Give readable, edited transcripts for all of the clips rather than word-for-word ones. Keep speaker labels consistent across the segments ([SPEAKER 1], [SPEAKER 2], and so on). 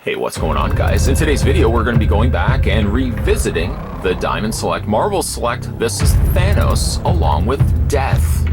[SPEAKER 1] Hey, what's going on, guys? In today's video, we're going to be going back and revisiting the Diamond Select Marvel Select. This is Thanos along with Death.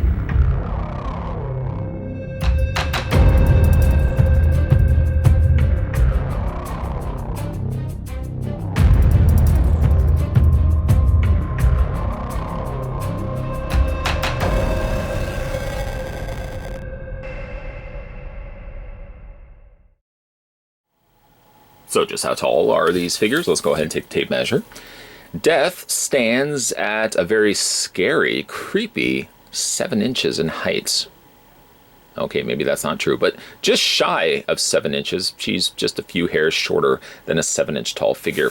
[SPEAKER 1] So just how tall are these figures? Let's go ahead and take the tape measure. Death stands at a very scary, creepy 7 inches in height. Okay, maybe that's not true, but just shy of 7 inches. She's just a few hairs shorter than a 7-inch tall figure.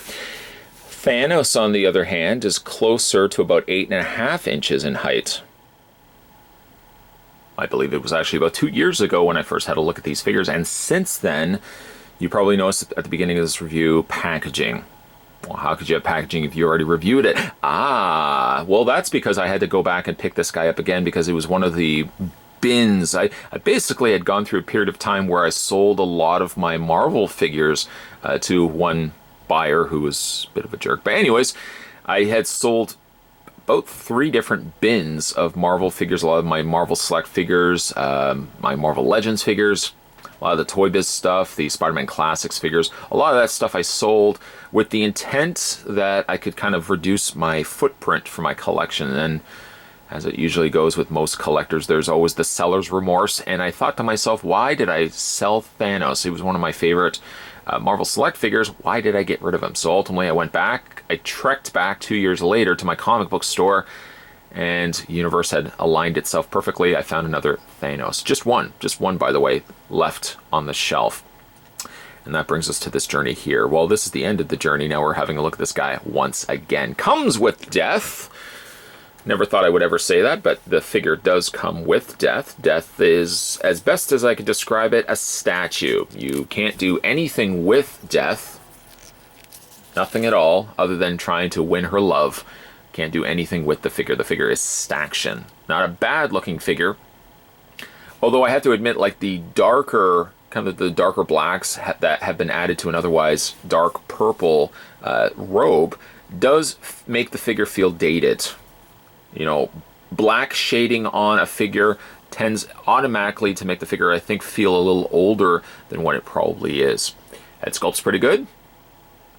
[SPEAKER 1] Thanos, on the other hand, is closer to about 8.5 inches in height. I believe it was actually about 2 years ago when I first had a look at these figures, and since then, you probably noticed at the beginning of this review, packaging. Well, how could you have packaging if you already reviewed it? Well, that's because I had to go back and pick this guy up again because it was one of the bins. I basically had gone through a period of time where I sold a lot of my Marvel figures to one buyer who was a bit of a jerk. But anyways, I had sold about 3 different bins of Marvel figures, a lot of my Marvel Select figures, my Marvel Legends figures, a lot of the Toy Biz stuff, the Spider-Man Classics figures, a lot of that stuff I sold with the intent that I could kind of reduce my footprint for my collection. And as it usually goes with most collectors, there's always the seller's remorse. And I thought to myself, why did I sell Thanos? He was one of my favorite Marvel Select figures. Why did I get rid of him? So ultimately I went back, I trekked back 2 years later to my comic book store, and universe had aligned itself perfectly. I found another Thanos. Just one, by the way, left on the shelf. And that brings us to this journey here. Well, this is the end of the journey. Now we're having a look at this guy once again. Comes with Death. Never thought I would ever say that, but the figure does come with Death. Death is, as best as I could describe it, a statue. You can't do anything with Death. Nothing at all, other than trying to win her love. Can't do anything with the figure. The figure is staction. Not a bad looking figure. Although I have to admit, like the darker, kind of the darker blacks that have been added to an otherwise dark purple robe does make the figure feel dated. You know, black shading on a figure tends automatically to make the figure, I think, feel a little older than what it probably is. Head sculpt's pretty good,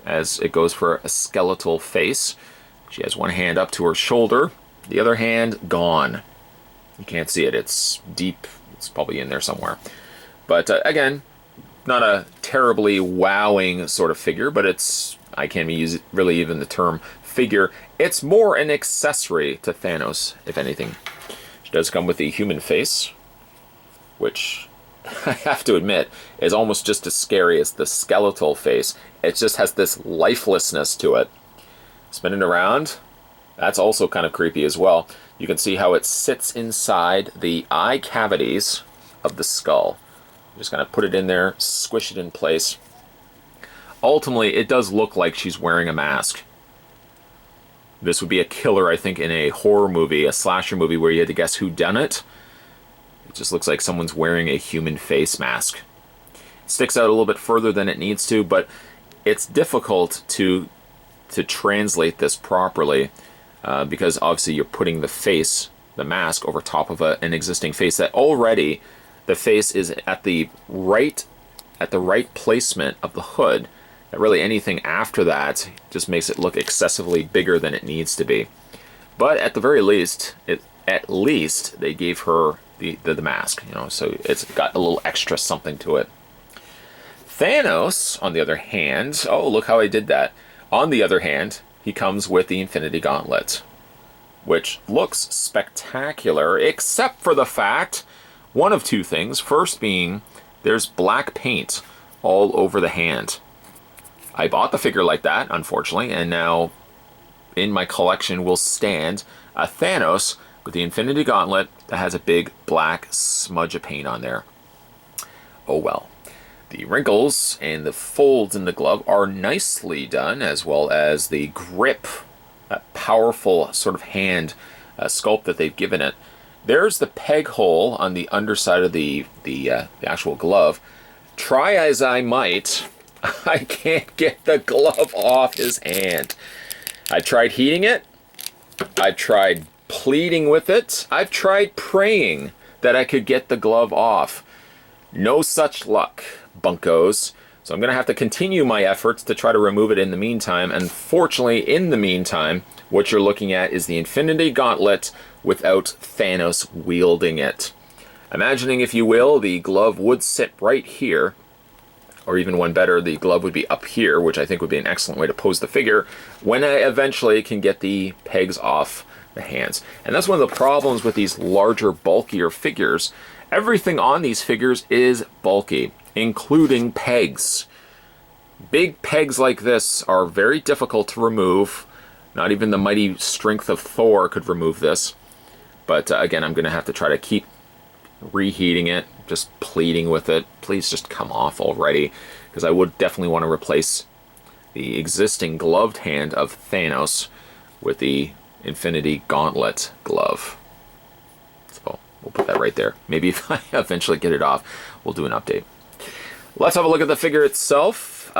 [SPEAKER 1] as it goes for a skeletal face. She has one hand up to her shoulder, the other hand gone. You can't see it, it's deep, it's probably in there somewhere. But again, not a terribly wowing sort of figure, but it's, I can't use really even the term figure. It's more an accessory to Thanos, if anything. She does come with a human face, which I have to admit is almost just as scary as the skeletal face. It just has this lifelessness to it. Spinning around, that's also kind of creepy as well. You can see how it sits inside the eye cavities of the skull. Just kind of put it in there, squish it in place. Ultimately, it does look like she's wearing a mask. This would be a killer, I think, in a horror movie, a slasher movie, where you had to guess who done it. It just looks like someone's wearing a human face mask. It sticks out a little bit further than it needs to, but it's difficult to translate this properly because obviously you're putting the face, the mask, over top of an existing face that already the face is at the right placement of the hood. That really anything after that just makes it look excessively bigger than it needs to be. But at the very least, at least they gave her the mask, you know, so it's got a little extra something to it. Thanos, on the other hand, oh, look how I did that. On the other hand, he comes with the Infinity Gauntlet, which looks spectacular, except for the fact, one of 2 things. First being, there's black paint all over the hand. I bought the figure like that, unfortunately, and now in my collection will stand a Thanos with the Infinity Gauntlet that has a big black smudge of paint on there. Oh well. The wrinkles and the folds in the glove are nicely done, as well as the grip, that powerful sort of hand sculpt that they've given it. There's the peg hole on the underside of the actual glove. Try as I might, I can't get the glove off his hand. I tried heating it. I tried pleading with it. I've tried praying that I could get the glove off. No such luck, bunkos. So I'm going to have to continue my efforts to try to remove it in the meantime. Unfortunately, in the meantime, what you're looking at is the Infinity Gauntlet without Thanos wielding it. Imagining, if you will, the glove would sit right here. Or even one better, the glove would be up here, which I think would be an excellent way to pose the figure when I eventually can get the pegs off the hands. And that's one of the problems with these larger, bulkier figures. Everything on these figures is bulky, including pegs. Big pegs like this are very difficult to remove. Not even the mighty strength of Thor could remove this. But again, I'm going to have to try to keep reheating it, just pleading with it. Please just come off already, because I would definitely want to replace the existing gloved hand of Thanos with the Infinity Gauntlet glove. So we'll put that right there. Maybe if I eventually get it off, we'll do an update. Let's have a look at the figure itself.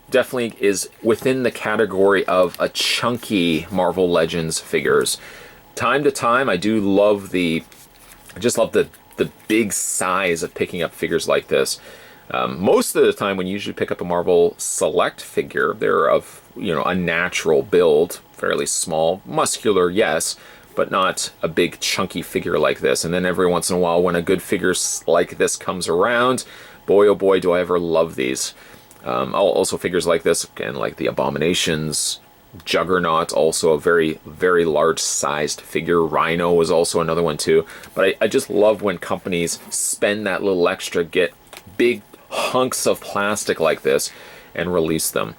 [SPEAKER 1] Definitely is within the category of a chunky Marvel Legends figures. Time to time, I do love I just love the big size of picking up figures like this. Most of the time when you usually pick up a Marvel Select figure, they're of, a natural build, fairly small, muscular, yes, but not a big chunky figure like this. And then every once in a while, when a good figure like this comes around, boy oh boy do I ever love these. Also figures like this, again, like the Abominations, Juggernaut, also a very, very large sized figure. Rhino was also another one too. But I just love when companies spend that little extra, get big hunks of plastic like this and release them.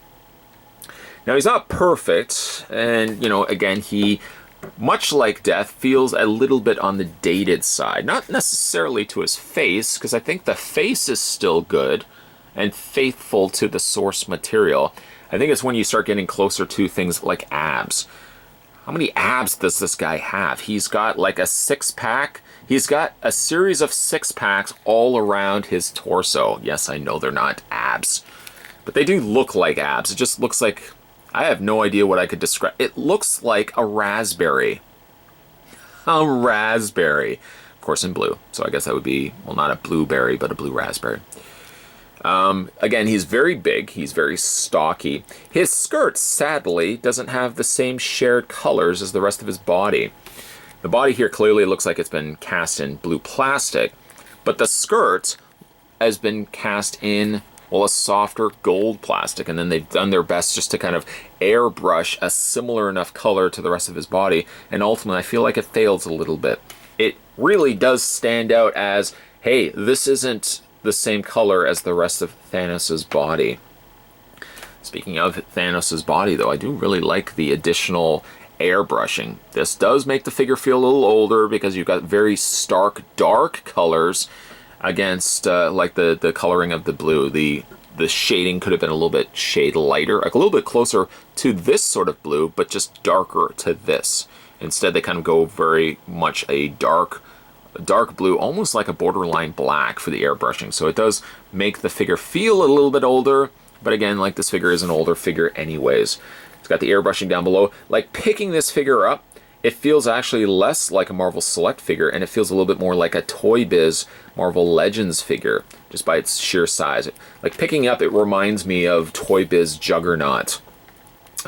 [SPEAKER 1] Now, he's not perfect, and again, he, much like Death, feels a little bit on the dated side. Not necessarily to his face, because I think the face is still good and faithful to the source material. I think it's when you start getting closer to things like abs. How many abs does this guy have? He's got like a six-pack. He's got a series of six-packs all around his torso. Yes, I know they're not abs, but they do look like abs. It just looks like, I have no idea what I could describe. It looks like a raspberry. A raspberry. Of course in blue. So I guess that would be, well, not a blueberry, but a blue raspberry. Again, he's very big, he's very stocky. His skirt, sadly, doesn't have the same shared colors as the rest of his body. The body here clearly looks like it's been cast in blue plastic, but the skirt has been cast in, well, a softer gold plastic, and then they've done their best just to kind of airbrush a similar enough color to the rest of his body, and ultimately I feel like it fails a little bit. It really does stand out as, hey, this isn't the same color as the rest of Thanos' body. Speaking of Thanos' body, though, I do really like the additional airbrushing. This does make the figure feel a little older because you've got very stark, dark colors against like the coloring of the blue. The shading could have been a little bit shade lighter, like a little bit closer to this sort of blue, but just darker to this. Instead, they kind of go very much a dark blue, almost like a borderline black for the airbrushing. So it does make the figure feel a little bit older, but again, like this figure is an older figure anyways. It's got the airbrushing down below. Like picking this figure up, it feels actually less like a Marvel Select figure, and it feels a little bit more like a Toy Biz Marvel Legends figure, just by its sheer size. Like picking up, it reminds me of Toy Biz Juggernaut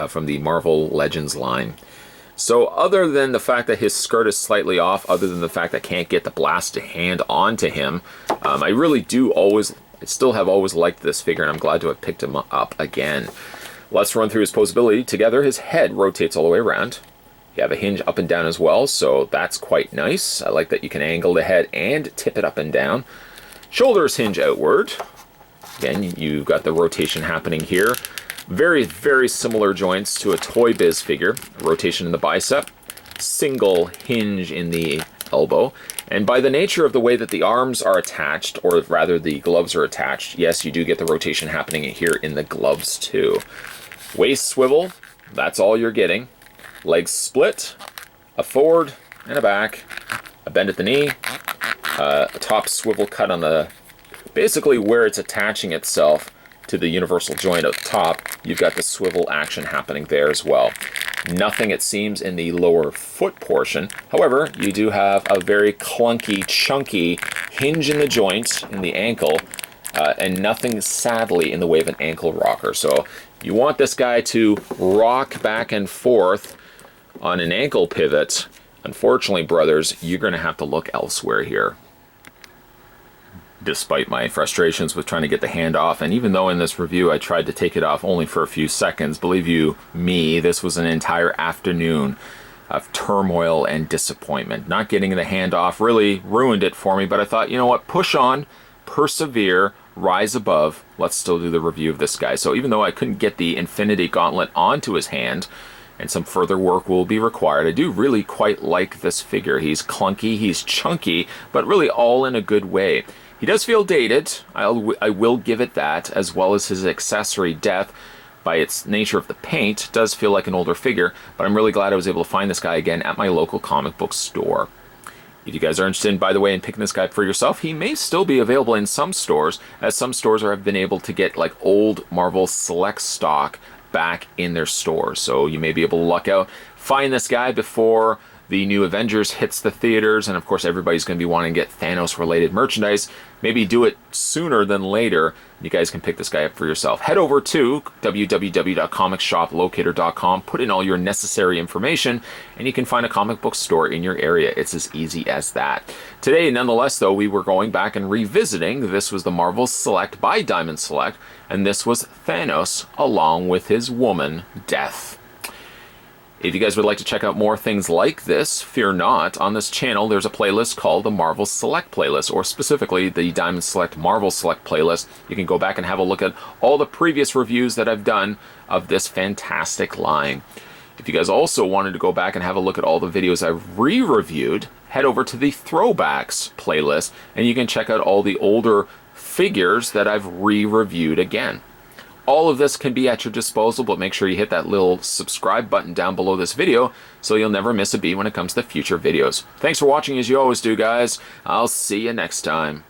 [SPEAKER 1] from the Marvel Legends line. So other than the fact that his skirt is slightly off, other than the fact that I can't get the blasted hand onto him, I really do still have always liked this figure, and I'm glad to have picked him up again. Let's run through his posability together. His head rotates all the way around. You have a hinge up and down as well, so that's quite nice. I like that you can angle the head and tip it up and down. Shoulders hinge outward. Again, you've got the rotation happening here. Very, very similar joints to a Toy Biz figure. Rotation in the bicep, single hinge in the elbow. And by the nature of the way that the arms are attached, or rather the gloves are attached, yes, you do get the rotation happening here in the gloves too. Waist swivel, that's all you're getting. Legs split, a forward and a back, a bend at the knee, a top swivel cut on the, basically where it's attaching itself to the universal joint at the top, you've got the swivel action happening there as well. Nothing, it seems, in the lower foot portion. However, you do have a very clunky, chunky hinge in the joint in the ankle, and nothing, sadly, in the way of an ankle rocker. So you want this guy to rock back and forth on an ankle pivot. Unfortunately, brothers, you're going to have to look elsewhere here. Despite my frustrations with trying to get the hand off, and even though in this review I tried to take it off only for a few seconds, believe you me, this was an entire afternoon of turmoil and disappointment. Not getting the hand off really ruined it for me, but I thought, you know what, push on, persevere, rise above. Let's still do the review of this guy. So even though I couldn't get the Infinity Gauntlet onto his hand, and some further work will be required, I do really quite like this figure. He's clunky, he's chunky, but really all in a good way. He does feel dated, I will give it that, as well as his accessory Death, by its nature of the paint, does feel like an older figure, but I'm really glad I was able to find this guy again at my local comic book store. If you guys are interested, by the way, in picking this guy up for yourself, he may still be available in some stores, as some stores have been able to get like old Marvel Select stock back in their stores. So you may be able to luck out, find this guy before the new Avengers hits the theaters, and of course everybody's going to be wanting to get Thanos related merchandise. Maybe do it sooner than later. You guys can pick this guy up for yourself. Head over to www.comicsshoplocator.com, put in all your necessary information, and you can find a comic book store in your area. It's as easy as that. Today, nonetheless, though, we were going back and revisiting. This was the Marvel Select by Diamond Select, and this was Thanos along with his woman, Death. If you guys would like to check out more things like this, fear not. On this channel, there's a playlist called the Marvel Select playlist, or specifically the Diamond Select Marvel Select playlist. You can go back and have a look at all the previous reviews that I've done of this fantastic line. If you guys also wanted to go back and have a look at all the videos I've re-reviewed, head over to the Throwbacks playlist, and you can check out all the older figures that I've re-reviewed again. All of this can be at your disposal, but make sure you hit that little subscribe button down below this video so you'll never miss a beat when it comes to future videos. Thanks for watching as you always do, guys. I'll see you next time.